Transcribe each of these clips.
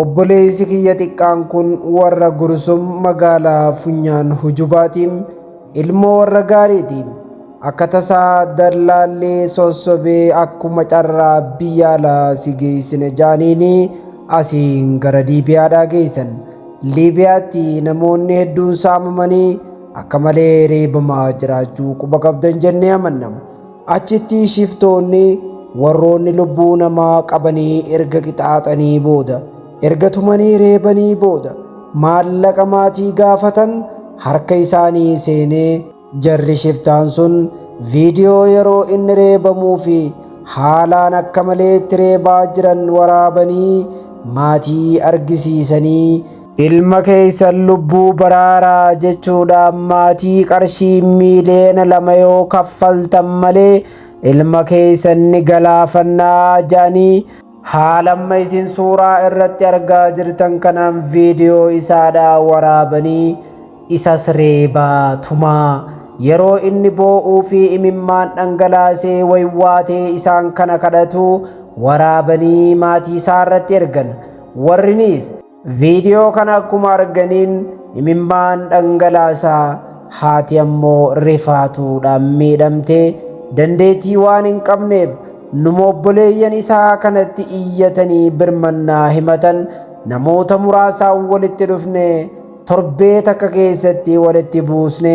obboleessi kiyya xiqqaan kun warra Gursum magaalaa Funyaan Hujubaatiin ilmoo warra gaariitiin akka tasaa dallaallee sossobee akkuma carraa biyya alaa si geessine jaaniini asiin gara Liibiyaadhaa geessan. Liibiyaatti namoonni hedduun saamamanii akka malee reebamaa jiraachuu quba qabdan jennee amanna. Achitti shiftoonni warroonni lubbuu namaa qabanii erga qixaaxanii booda erga tumanii reebanii booda maallaqa maatii gaafatan harka isaanii seenee jarri shiftaan sun viidiyoo yeroo inni reebamuu fi haalaan akka malee itti reebaa jiran waraabanii maatii argisiisanii ilma keessan lubbuu baraaraa jechuudhaan maatii qarshii miiliyoona 2 yoo kaffaltan malee ilma keessan ni galaafannaa jaanii haalamma isin suuraa irratti argaa jirtan kanaan viidiyoo isaadhaa waraabanii isas reebaa tumaa yeroo inni boo'uu fi imimmaan dhangalaasee waywaatee isaan kana kadhatu waraabanii maatii isaa irratti ergan. Warrinis viidiyoo kana akkuma arganiin imimmaan dhangalaasaa haati ammoo rifaatuudhaan miidhamtee dandeettii waan hin qabneef numa obboleeyyan isaa kanatti iyyatanii birmannaa himatan namoota muraasaan walitti dhufne torbee takka keessatti walitti buusne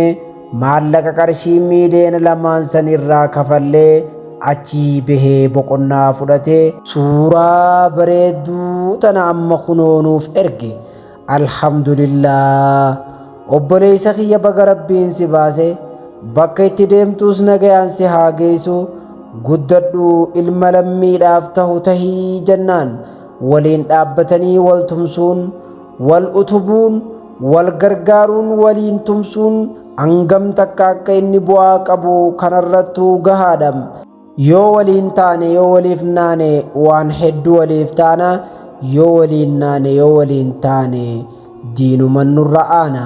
maallaqa qarshii miiliyoona 2 sanirraa kafallee achii bahee boqonnaa fudhatee suuraa bareedduu tana amma kunoonuuf erge. Alhamdulillah obboleessa kiyya baga rabbiin si baase bakka itti deemtuus nagayaan si haa geessu guddadhu ilma lammiidhaaf tahu tahii jennaan waliin dhaabbatanii wal tumsuun wal utubuun wal gargaaruun waliin tumsuun hangam takka akka inni bu'aa qabu kanarrattuu gahaadha. Yoo waliin taane yoo waliif naane waan hedduu waliif taana yoo waliin naane yoo waliin taane diinuman nurra aana.